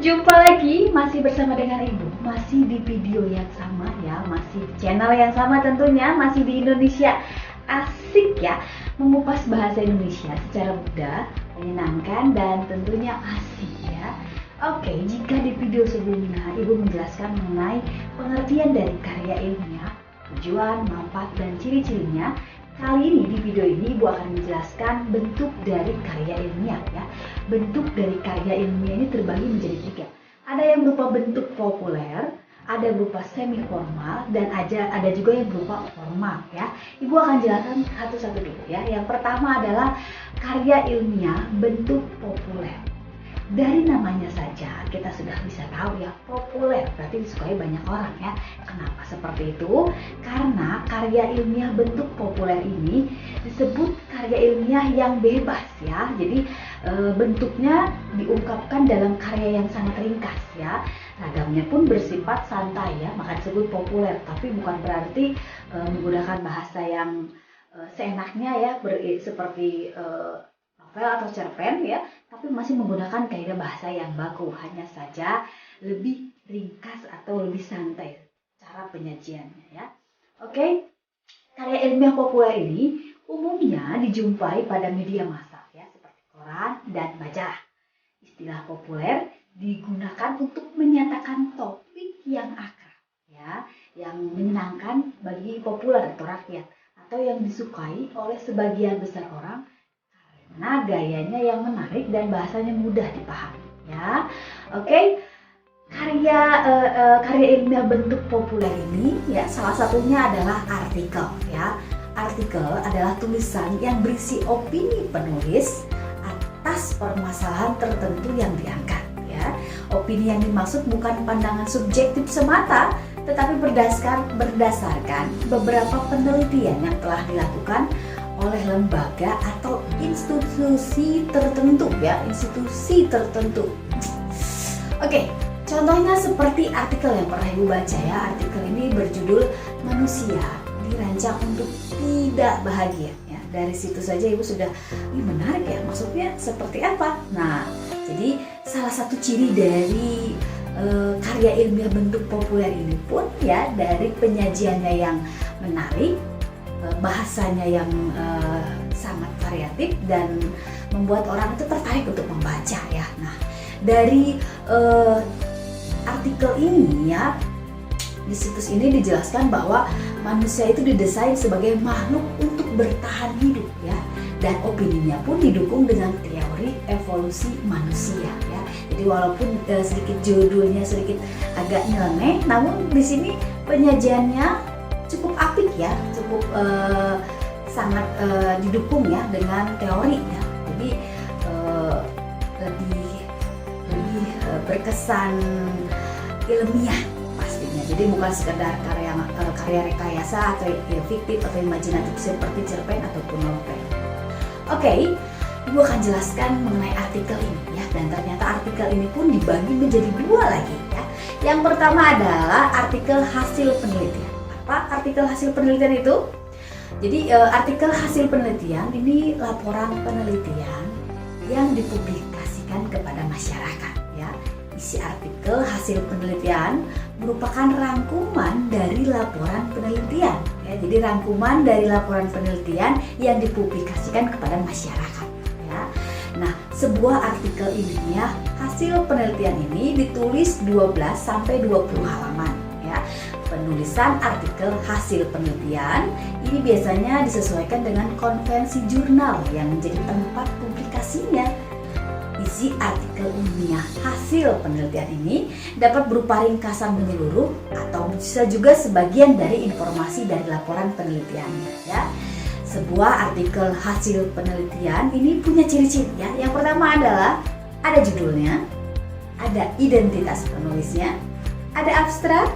Jumpa lagi, masih bersama dengan Ibu, masih di video yang sama ya, masih di channel yang sama tentunya, masih di Indonesia Asik ya, mengupas bahasa Indonesia secara mudah, menyenangkan dan tentunya asik ya. Oke, jika di video sebelumnya Ibu menjelaskan mengenai pengertian dari karya ilmiah, tujuan, manfaat dan ciri-cirinya, kali ini di video ini Ibu akan menjelaskan bentuk dari karya ilmiah ya. Bentuk dari karya ilmiah ini terbagi menjadi tiga. Ada yang berupa bentuk populer, ada berupa semi formal, dan ada juga yang berupa formal ya. Ibu akan jelaskan satu-satu dulu ya. Yang pertama adalah karya ilmiah bentuk populer. Dari namanya saja kita sudah bisa tahu ya, populer berarti disukai banyak orang ya. Kenapa seperti itu? Karena karya ilmiah bentuk populer ini disebut karya ilmiah yang bebas ya. Jadi bentuknya diungkapkan dalam karya yang sangat ringkas ya. Ragamnya pun bersifat santai ya, maka disebut populer. Tapi bukan berarti menggunakan bahasa yang seenaknya ya, seperti novel atau cerpen ya, tapi masih menggunakan kaidah bahasa yang baku, hanya saja lebih ringkas atau lebih santai cara penyajiannya ya. Oke, karya ilmiah populer ini umumnya dijumpai pada media massa ya, seperti koran dan majalah. Istilah populer digunakan untuk menyatakan topik yang akrab ya, yang menyenangkan bagi populer atau rakyat, atau yang disukai oleh sebagian besar orang karena gayanya yang menarik dan bahasanya mudah dipahami ya. Oke, karya ilmiah bentuk populer ini ya, salah satunya adalah artikel ya. Artikel adalah tulisan yang berisi opini penulis atas permasalahan tertentu yang diangkat ya. Opini yang dimaksud bukan pandangan subjektif semata, tetapi berdasarkan beberapa penelitian yang telah dilakukan oleh lembaga atau institusi tertentu ya, institusi tertentu. Oke, contohnya seperti artikel yang pernah Ibu baca ya. Artikel ini berjudul "Manusia Dirancang untuk Tidak Bahagia" ya. Dari situ saja Ibu sudah, menarik ya, maksudnya seperti apa? Nah, jadi salah satu ciri dari karya ilmiah bentuk populer ini pun ya, dari penyajiannya yang menarik, bahasanya yang sangat variatif dan membuat orang itu tertarik untuk membaca ya. Nah, dari artikel ini ya, di situs ini dijelaskan bahwa manusia itu didesain sebagai makhluk untuk bertahan hidup ya, dan opininya pun didukung dengan teori evolusi manusia ya. Jadi walaupun sedikit judulnya sedikit agak nyeleneh, namun di sini penyajiannya cukup apik ya, cukup sangat didukung ya dengan teori ya. Jadi lebih berkesan ilmiah pastinya. Jadi bukan sekedar karya rekayasa atau fiktif atau imajinatif seperti cerpen ataupun novel. Oke, Ibu akan jelaskan mengenai artikel ini ya, dan ternyata artikel ini pun dibagi menjadi dua lagi ya. Yang pertama adalah artikel hasil penelitian. Apa artikel hasil penelitian itu? Jadi artikel hasil penelitian ini laporan penelitian yang dipublikasikan kepada masyarakat ya. Isi artikel hasil penelitian merupakan rangkuman dari laporan penelitian ya. Jadi rangkuman dari laporan penelitian yang dipublikasikan kepada masyarakat ya. Nah, sebuah artikel ilmiah hasil penelitian ini ditulis 12 sampai 20 halaman ya. Penulisan artikel hasil penelitian ini biasanya disesuaikan dengan konvensi jurnal yang menjadi tempat publikasinya. Isi artikel ilmiah hasil penelitian ini dapat berupa ringkasan menyeluruh atau bisa juga sebagian dari informasi dari laporan penelitiannya ya. Sebuah artikel hasil penelitian ini punya ciri-ciri ya. Yang pertama adalah ada judulnya, ada identitas penulisnya, ada abstrak,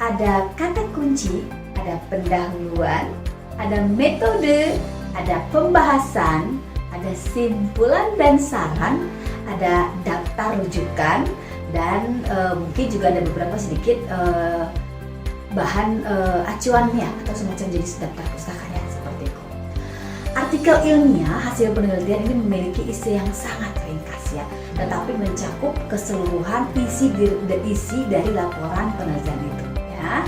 ada kata kunci, ada pendahuluan, ada metode, ada pembahasan, ada simpulan dan saran, ada daftar rujukan, dan mungkin juga ada beberapa sedikit bahan acuannya atau semacam jenis daftar pustaka ya, seperti itu. Artikel ilmiah hasil penelitian ini memiliki isi yang sangat ringkas ya, tetapi mencakup keseluruhan isi dari laporan penelitian itu ya.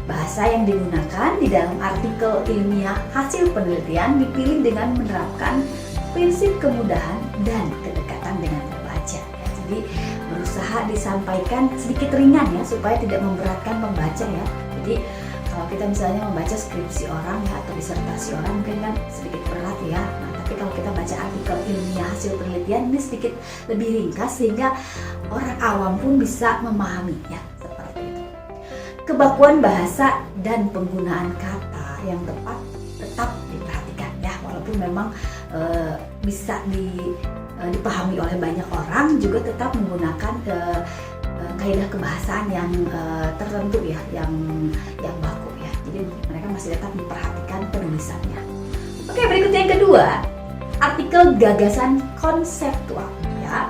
Bahasa yang digunakan di dalam artikel ilmiah hasil penelitian dipilih dengan menerapkan prinsip kemudahan dan kedekatan dengan pembaca ya. Jadi berusaha disampaikan sedikit ringan ya, supaya tidak memberatkan pembaca ya. Jadi kalau kita misalnya membaca skripsi orang ya, atau disertasi orang mungkin kan sedikit berat ya. Nah, tapi kalau kita baca artikel ilmiah hasil penelitian ini sedikit lebih ringkas sehingga orang awam pun bisa memahami ya, seperti itu. Kebakuan bahasa dan penggunaan kata yang tepat tetap diperhatikan ya, walaupun memang bisa dipahami oleh banyak orang, juga tetap menggunakan kaidah kebahasaan yang tertentu ya, yang baku ya. Jadi mereka masih tetap memperhatikan penulisannya. Oke, berikutnya yang kedua, artikel gagasan konseptual ya.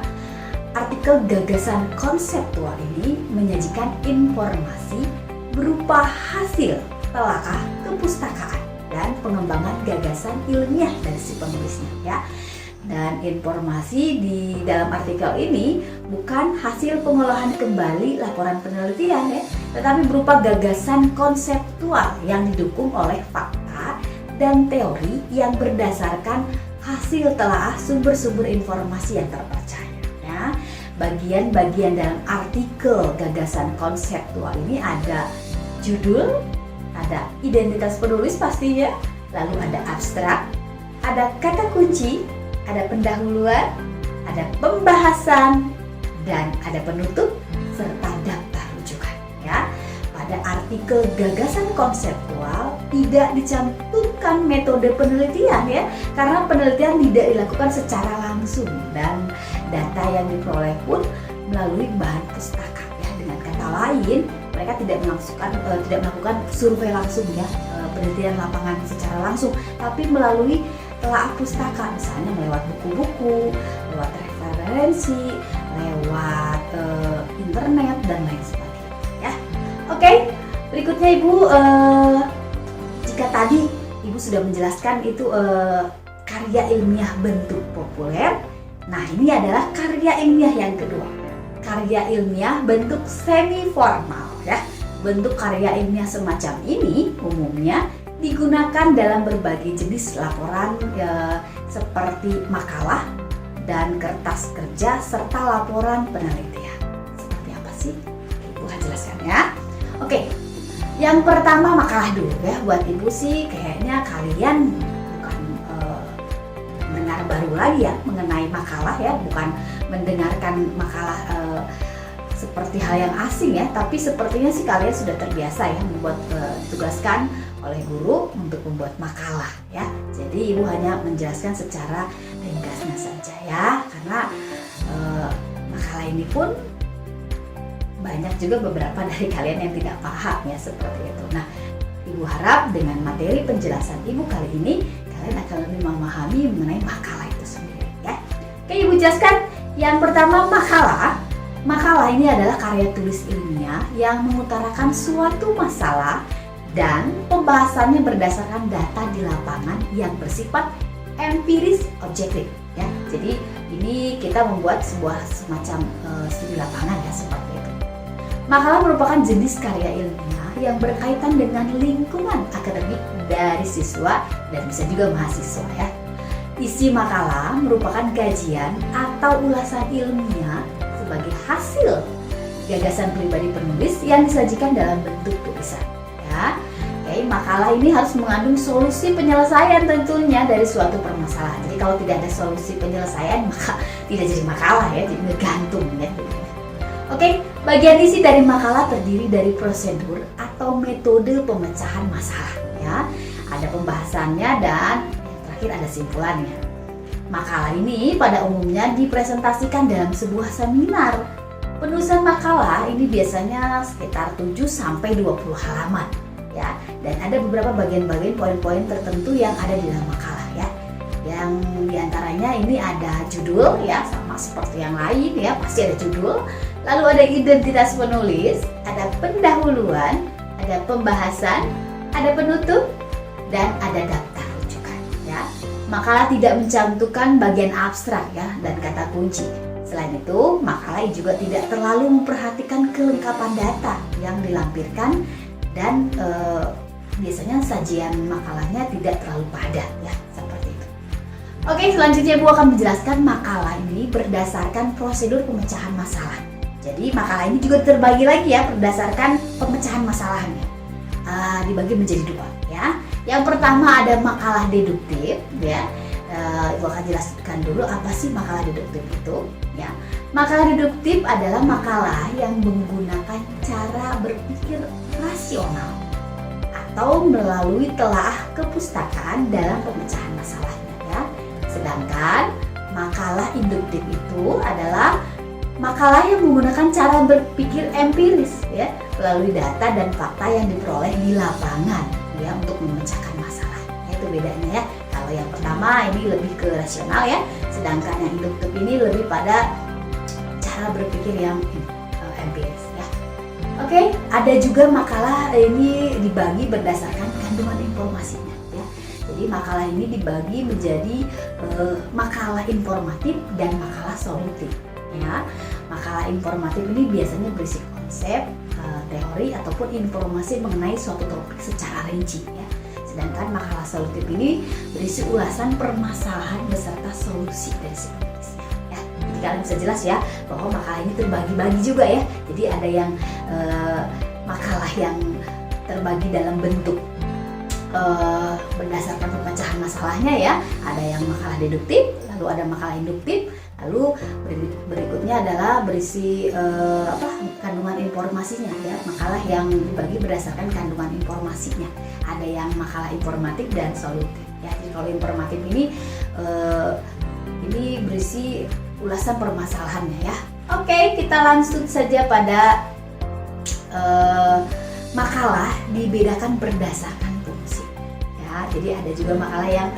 Artikel gagasan konseptual ini menyajikan informasi berupa hasil telaah kepustakaan dan pengembangan gagasan ilmiah dari si penulisnya ya. Dan informasi di dalam artikel ini bukan hasil pengolahan kembali laporan penelitian ya, tetapi berupa gagasan konseptual yang didukung oleh fakta dan teori yang berdasarkan hasil telaah sumber-sumber informasi yang terpercaya ya. Bagian-bagian dalam artikel gagasan konseptual ini ada judul, ada identitas penulis pastinya, lalu ada abstrak, ada kata kunci, ada pendahuluan, ada pembahasan, dan ada penutup, serta daftar rujukan ya. Pada artikel gagasan konseptual tidak dicantumkan metode penelitian ya, karena penelitian tidak dilakukan secara langsung dan data yang diperoleh pun melalui bahan pustaka ya. Dengan kata lain, mereka tidak melakukan survei langsung ya, penelitian lapangan secara langsung, tapi melalui telaah pustaka, misalnya lewat buku-buku, lewat referensi, lewat internet dan lain sebagainya ya. Oke, berikutnya Ibu, jika tadi Ibu sudah menjelaskan itu karya ilmiah bentuk populer, nah ini adalah karya ilmiah yang kedua, karya ilmiah bentuk semi formal ya. Bentuk karya ilmiah semacam ini umumnya digunakan dalam berbagai jenis laporan seperti makalah dan kertas kerja serta laporan penelitian. Seperti apa sih? Ibu akan jelaskan ya. Oke, yang pertama makalah dulu ya. Buat Ibu sih kayaknya kalian bukan mendengar baru lagi ya mengenai makalah ya, bukan mendengarkan makalah seperti hal yang asing ya, tapi sepertinya sih kalian sudah terbiasa ya membuat ditugaskan oleh guru untuk membuat makalah ya. Jadi Ibu hanya menjelaskan secara ringkasnya saja ya, karena makalah ini pun banyak juga beberapa dari kalian yang tidak paham ya, seperti itu. Nah, Ibu harap dengan materi penjelasan Ibu kali ini kalian akan lebih memahami mengenai makalah itu sendiri ya. Oke, Ibu jelaskan. Yang pertama, makalah. Makalah ini adalah karya tulis ilmiah yang mengutarakan suatu masalah dan pembahasannya berdasarkan data di lapangan yang bersifat empiris objektif ya. Jadi ini kita membuat sebuah semacam studi lapangan ya, seperti itu. Makalah merupakan jenis karya ilmiah yang berkaitan dengan lingkungan akademik dari siswa dan bisa juga mahasiswa ya. Isi makalah merupakan kajian atau ulasan ilmiah sebagai hasil gagasan pribadi penulis yang disajikan dalam bentuk tulisan ya. Oke, makalah ini harus mengandung solusi penyelesaian tentunya dari suatu permasalahan. Jadi kalau tidak ada solusi penyelesaian maka tidak jadi makalah ya, jadi ngegantung ya. Oke, bagian isi dari makalah terdiri dari prosedur atau metode pemecahan masalah ya. Ada pembahasannya dan yang terakhir ada simpulannya. Makalah ini pada umumnya dipresentasikan dalam sebuah seminar. Penulisan makalah ini biasanya sekitar 7-20 halaman ya. Dan ada beberapa bagian-bagian poin-poin tertentu yang ada di dalam makalah ya. Yang diantaranya ini ada judul ya, sama seperti yang lain ya, pasti ada judul. Lalu ada identitas penulis, ada pendahuluan, ada pembahasan, ada penutup, dan ada daftar rujukan ya. makalah tidak mencantumkan bagian abstrak ya dan kata kunci. Selain itu, makalah juga tidak terlalu memperhatikan kelengkapan data yang dilampirkan dan biasanya sajian makalahnya tidak terlalu padat ya, seperti itu. Oke, selanjutnya Ibu akan menjelaskan makalah ini berdasarkan prosedur pemecahan masalah. Jadi makalah ini juga terbagi lagi ya berdasarkan pemecahan masalahnya. Dibagi menjadi dua ya. Yang pertama ada makalah deduktif ya. Ibu akan jelaskan dulu apa sih makalah deduktif itu ya. Makalah deduktif adalah makalah yang menggunakan cara berpikir rasional atau melalui telaah kepustakaan dalam pemecahan masalahnya ya. Sedangkan makalah induktif itu adalah makalah yang menggunakan cara berpikir empiris ya, melalui data dan fakta yang diperoleh di lapangan ya untuk memecahkan masalah. Itu bedanya ya. Kalau yang pertama ini lebih ke rasional ya, sedangkan yang induktif ini lebih pada cara berpikir yang empiris ya. Oke, ada juga makalah ini dibagi berdasarkan kandungan informasinya ya. Jadi makalah ini dibagi menjadi makalah informatif dan makalah solutif ya. Makalah informatif ini biasanya berisi konsep, teori ataupun informasi mengenai suatu topik secara rinci ya. Sedangkan makalah solutif ini berisi ulasan permasalahan beserta solusi dari si penulisnya ya. Jadi kalian bisa jelas ya bahwa makalah ini terbagi-bagi juga ya. Jadi ada yang makalah yang terbagi dalam bentuk berdasarkan pemecahan masalahnya ya. Ada yang makalah deduktif, lalu ada makalah induktif, lalu berikutnya adalah berisi kandungan informasinya ya. Makalah yang dibagi berdasarkan kandungan informasinya. Ada yang makalah informatif dan solutif ya. Jadi kalau informatif ini berisi ulasan permasalahannya ya. Oke, kita langsung saja pada makalah dibedakan berdasarkan fungsi ya. Jadi ada juga makalah yang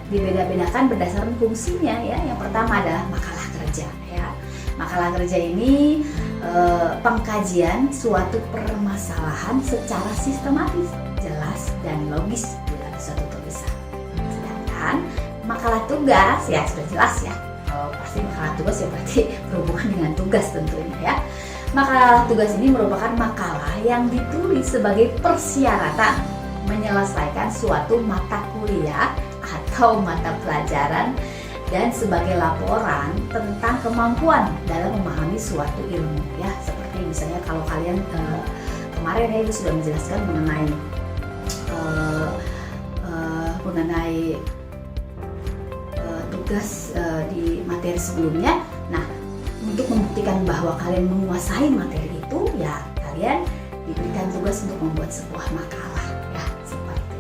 dibeda-bedakan berdasarkan fungsinya ya. Yang pertama adalah makalah kerja ya. Makalah kerja ini pengkajian suatu permasalahan secara sistematis, jelas dan logis dalam suatu tulisan. Sedangkan makalah tugas ya sudah jelas ya. Pasti makalah tugas ya berarti berhubungan dengan tugas tentunya ya. Makalah tugas ini merupakan makalah yang ditulis sebagai persyaratan menyelesaikan suatu mata kuliah atau mata pelajaran dan sebagai laporan tentang kemampuan dalam memahami suatu ilmu ya. Seperti misalnya kalau kalian kemarin ya itu sudah menjelaskan mengenai tugas di materi sebelumnya. Nah, untuk membuktikan bahwa kalian menguasai materi itu ya kalian diberikan tugas untuk membuat sebuah makalah ya, seperti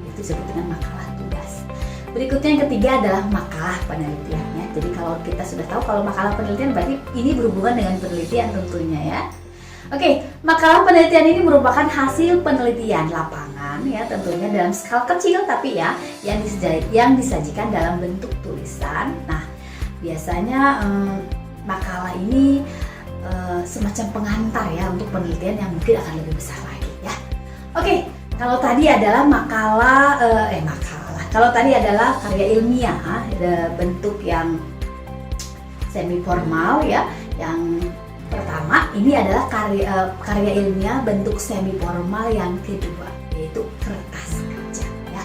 itu disebut dengan makalah tugas. Berikutnya yang ketiga adalah makalah penelitian ya. Jadi kalau kita sudah tahu kalau makalah penelitian berarti ini berhubungan dengan penelitian tentunya ya. Oke, makalah penelitian ini merupakan hasil penelitian lapangan ya, tentunya dalam skala kecil tapi ya yang disajikan dalam bentuk tulisan. Nah, biasanya makalah ini semacam pengantar ya untuk penelitian yang mungkin akan lebih besar lagi ya. Oke, kalau tadi adalah kalau tadi adalah karya ilmiah, ada bentuk yang semi formal ya. Yang pertama ini adalah karya ilmiah bentuk semi formal yang kedua, yaitu kertas kerja ya.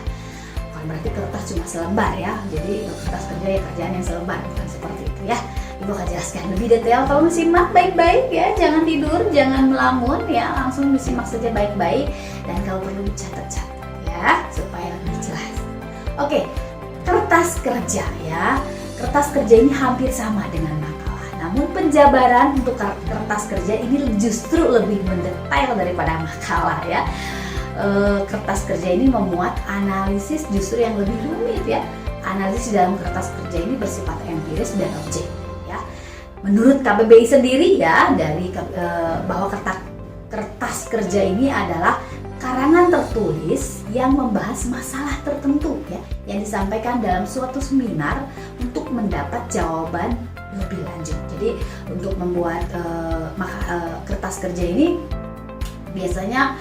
Bukan berarti kertas cuma selembar ya. Jadi kertas kerja ya kerjaan yang selembar, bukan seperti itu ya. Ibu akan jelaskan lebih detail. Tolong simak baik-baik ya, jangan tidur, jangan melamun ya, langsung disimak saja baik-baik dan kalau perlu dicatat-catat ya supaya lebih jelas. Oke, kertas kerja ya. Kertas kerja ini hampir sama dengan makalah. Namun penjabaran untuk kertas kerja ini justru lebih mendetail daripada makalah ya. Kertas kerja ini memuat analisis justru yang lebih rumit ya. Analisis dalam kertas kerja ini bersifat empiris dan objektif ya. Menurut KBBI sendiri ya, dari bahwa kertas kerja ini adalah karangan tertulis yang membahas masalah tertentu ya, yang disampaikan dalam suatu seminar untuk mendapat jawaban lebih lanjut. Jadi untuk membuat kertas kerja ini biasanya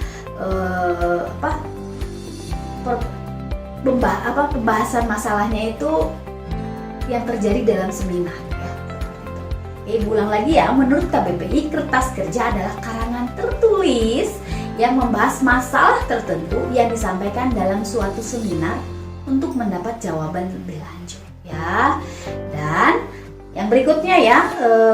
pembahasan masalahnya itu yang terjadi dalam seminar ya. Ulang lagi ya, menurut KBPI kertas kerja adalah karangan tertulis yang membahas masalah tertentu yang disampaikan dalam suatu seminar untuk mendapat jawaban lebih lanjut ya. Dan yang berikutnya ya,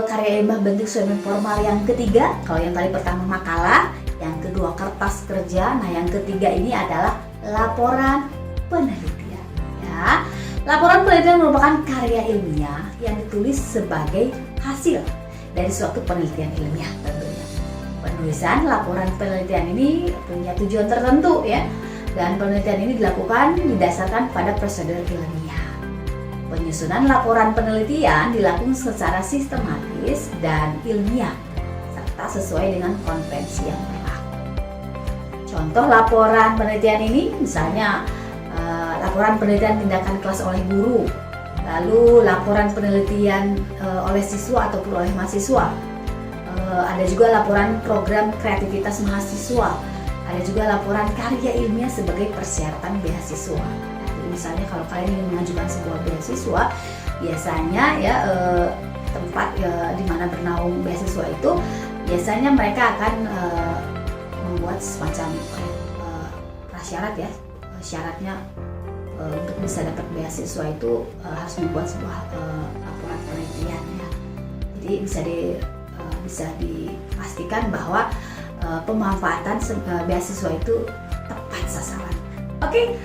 karya ilmiah bentuk semi formal yang ketiga. Kalau yang tadi pertama makalah, yang kedua kertas kerja, nah yang ketiga ini adalah laporan penelitian ya. Laporan penelitian merupakan karya ilmiah yang ditulis sebagai hasil dari suatu penelitian ilmiah tentunya. Penulisan laporan penelitian ini punya tujuan tertentu ya, dan penelitian ini dilakukan didasarkan pada prosedur ilmiah. Penyusunan laporan penelitian dilakukan secara sistematis dan ilmiah serta sesuai dengan konvensi yang berlaku. Contoh laporan penelitian ini misalnya laporan penelitian tindakan kelas oleh guru, lalu laporan penelitian oleh siswa ataupun oleh mahasiswa. Ada juga laporan program kreativitas mahasiswa. Ada juga laporan karya ilmiah sebagai persyaratan beasiswa. Jadi misalnya kalau kalian ingin mengajukan sebuah beasiswa, biasanya ya tempat di mana bernaung beasiswa itu biasanya mereka akan membuat semacam prasyarat ya. Syaratnya untuk bisa dapat beasiswa itu harus membuat sebuah laporan penelitian ya. Jadi bisa dipastikan bahwa pemanfaatan beasiswa itu tepat sasaran. Oke.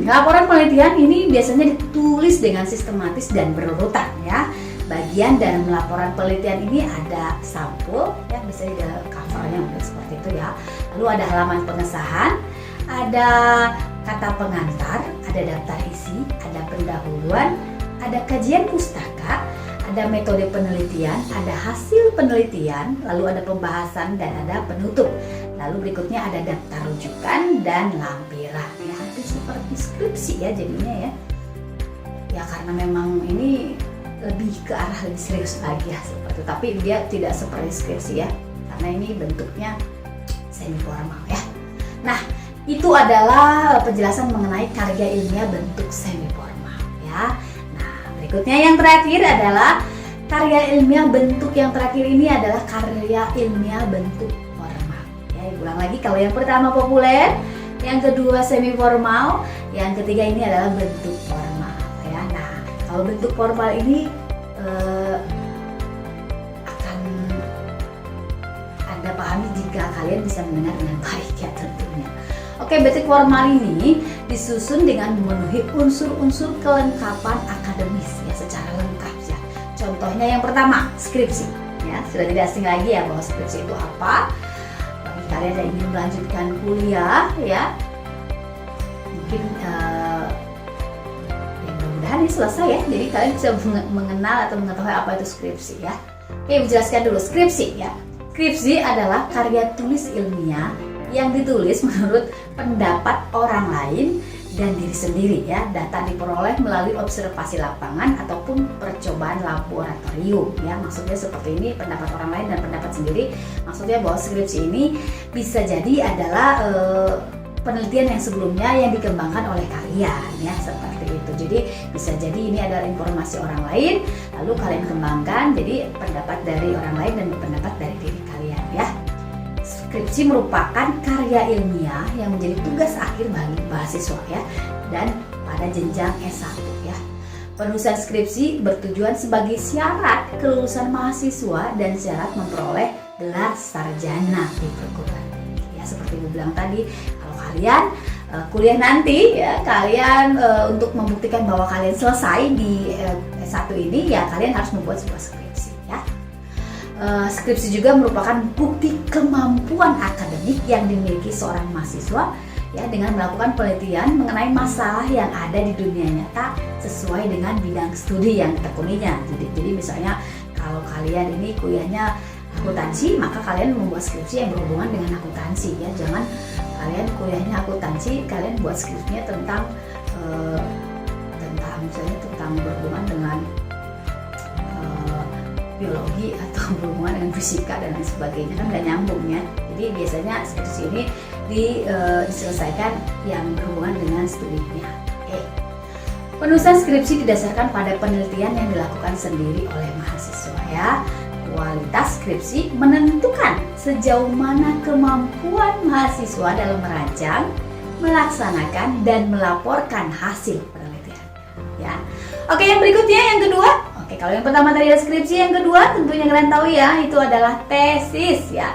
Laporan penelitian ini biasanya ditulis dengan sistematis dan berurutan ya. Bagian dalam laporan penelitian ini ada sampul ya, bisa di covernya seperti itu ya. Lalu ada halaman pengesahan, ada kata pengantar, ada daftar isi, ada pendahuluan, ada kajian pustaka, ada metode penelitian, ada hasil penelitian, lalu ada pembahasan dan ada penutup. Lalu berikutnya ada daftar rujukan dan lampiran. Ya, hampir seperti skripsi ya jadinya ya. Ya karena memang ini lebih ke arah lebih serius lagi ya seperti itu. Tapi dia tidak seperti skripsi ya, karena ini bentuknya semi formal ya. Nah, itu adalah penjelasan mengenai karya ilmiah bentuk semi formal ya. Nah, berikutnya yang terakhir adalah karya ilmiah bentuk yang terakhir ini adalah karya ilmiah bentuk formal. Ya, ulang lagi, kalau yang pertama populer, yang kedua semi formal, yang ketiga ini adalah bentuk formal ya. Nah, kalau bentuk formal ini akan Anda pahami jika kalian bisa mendengar dengan baik ya tentunya. Oke, bentuk formal ini disusun dengan memenuhi unsur-unsur kelengkapan akademis ya, secara lengkap ya. Contohnya yang pertama, skripsi ya. Sudah tidak asing lagi ya bahwa skripsi itu apa. Bagi kalian yang ingin melanjutkan kuliah ya, mungkin mudah-mudahan ini selesai ya. Jadi kalian bisa mengenal atau mengetahui apa itu skripsi ya. Oke, menjelaskan dulu skripsi ya. Skripsi adalah karya tulis ilmiah yang ditulis menurut pendapat orang lain dan diri sendiri ya. Data diperoleh melalui observasi lapangan ataupun percobaan laboratorium ya. Maksudnya seperti ini, pendapat orang lain dan pendapat sendiri. Maksudnya bahwa skripsi ini bisa jadi adalah penelitian yang sebelumnya yang dikembangkan oleh kalian ya, seperti itu. Jadi bisa jadi ini adalah informasi orang lain lalu kalian kembangkan jadi pendapat dari orang lain dan pendapat dari diri kalian ya. Skripsi merupakan karya ilmiah yang menjadi tugas akhir bagi mahasiswa ya, dan pada jenjang S1 ya. Penulisan skripsi bertujuan sebagai syarat kelulusan mahasiswa dan syarat memperoleh gelar sarjana di perguruan tinggi ya. Seperti gue bilang tadi, kalau kalian kuliah nanti ya, kalian untuk membuktikan bahwa kalian selesai di S1 ini ya, kalian harus membuat sebuah skripsi ya. Skripsi juga merupakan bukti kemampuan akademik yang dimiliki seorang mahasiswa ya, dengan melakukan penelitian mengenai masalah yang ada di dunia nyata sesuai dengan bidang studi yang ditekuninya. Jadi misalnya kalau kalian ini kuliahnya akuntansi, maka kalian membuat skripsi yang berhubungan dengan akuntansi ya. Jangan kalian kuliahnya akuntansi, kalian buat skripsinya tentang misalnya tentang berhubungan dengan biologi atau berhubungan dengan fisika dan lain sebagainya, kan nggak nyambung ya. Jadi biasanya skripsi ini diselesaikan yang berhubungan dengan studinya. Oke. Penulisan skripsi didasarkan pada penelitian yang dilakukan sendiri oleh mahasiswa ya. Kualitas skripsi menentukan sejauh mana kemampuan mahasiswa dalam merancang, melaksanakan, dan melaporkan hasil penelitian. Ya. Oke, yang berikutnya yang kedua. Oke, kalau yang pertama tadi ada skripsi, yang kedua tentunya kalian tahu ya, itu adalah tesis ya.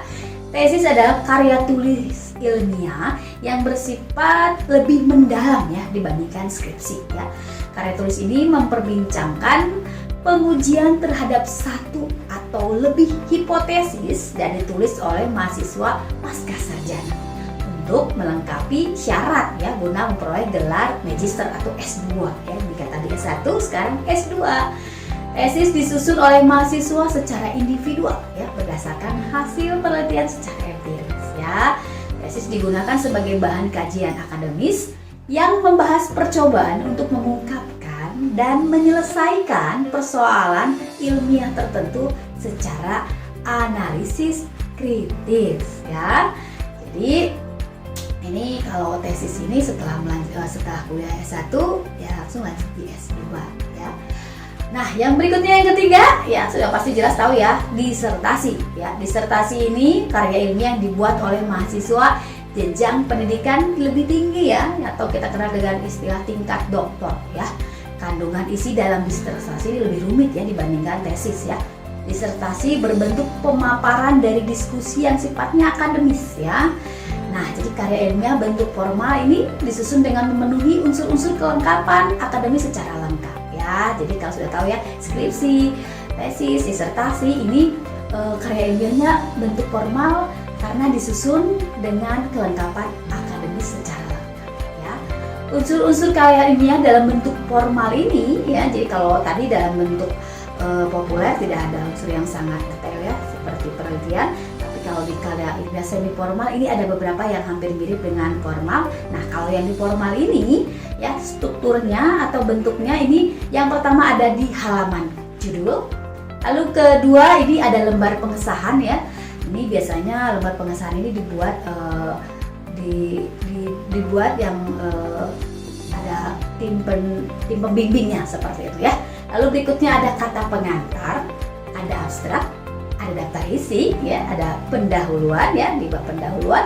Tesis adalah karya tulis ilmiah yang bersifat lebih mendalam ya dibandingkan skripsi ya. Karya tulis ini memperbincangkan pengujian terhadap satu atau lebih hipotesis dan ditulis oleh mahasiswa pasca sarjana untuk melengkapi syarat ya guna memperoleh gelar magister atau S2 ya. Jika tadi S1 sekarang S2. Tesis disusun oleh mahasiswa secara individual ya berdasarkan hasil penelitian secara empiris ya. Tesis digunakan sebagai bahan kajian akademis yang membahas percobaan untuk mengungkapkan dan menyelesaikan persoalan ilmiah tertentu secara analisis kritis ya. Jadi ini kalau tesis ini setelah kuliah S1 ya langsung lanjut di S2 ya. Nah, yang berikutnya yang ketiga ya sudah pasti jelas tahu ya, disertasi ya. Disertasi ini karya ilmiah yang dibuat oleh mahasiswa jenjang pendidikan lebih tinggi ya, atau kita kenal dengan istilah tingkat doktor ya. Kandungan isi dalam disertasi ini lebih rumit ya dibandingkan tesis ya. Disertasi berbentuk pemaparan dari diskusi yang sifatnya akademis ya. Nah, jadi karya ilmiah bentuk formal ini disusun dengan memenuhi unsur-unsur kelengkapan akademis secara lengkap ya. Jadi kalau sudah tahu ya, skripsi, tesis, disertasi ini karya ilmiahnya bentuk formal karena disusun dengan kelengkapan akademis secara lengkap ya. Unsur-unsur karya ilmiah dalam bentuk formal ini ya, jadi kalau tadi dalam bentuk populer tidak ada unsur yang sangat detail ya seperti penelitian, tapi kalau di karya ilmiah semi formal ini ada beberapa yang hampir mirip dengan formal. Nah, kalau yang di formal ini ya strukturnya atau bentuknya ini yang pertama ada di halaman judul, lalu kedua ini ada lembar pengesahan ya. Ini biasanya lembar pengesahan ini dibuat dibuat yang ada tim pembimbingnya seperti itu ya. Lalu berikutnya ada kata pengantar, ada abstrak, ada daftar isi ya, ada pendahuluan ya di bab pendahuluan,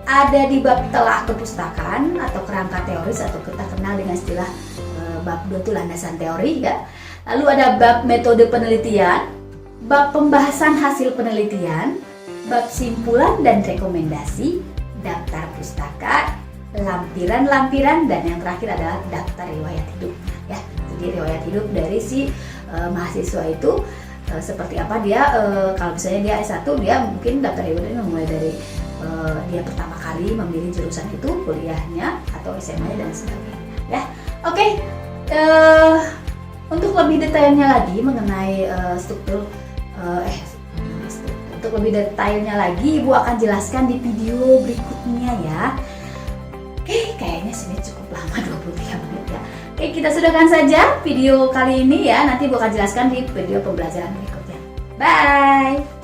ada di bab telah kepustakaan atau kerangka teoris atau kita kenal dengan istilah bab 2 itu landasan teori ya. Lalu ada bab metode penelitian, bab pembahasan hasil penelitian, bab simpulan dan rekomendasi, daftar pustaka, lampiran-lampiran, dan yang terakhir adalah daftar riwayat hidup ya. Jadi riwayat hidup dari si mahasiswa itu seperti apa dia, kalau misalnya dia S1 dia mungkin daftar riwayatnya mulai dari dia pertama kali memilih jurusan itu, kuliahnya atau SMA dan sebagainya ya. Oke. Untuk lebih detailnya lagi mengenai untuk lebih detailnya lagi Ibu akan jelaskan di video berikutnya ya. Oke, kayaknya sini cukup lama 23 menit ya. Oke, kita sudahkan saja video kali ini ya. Nanti Ibu akan jelaskan di video pembelajaran berikutnya. Bye!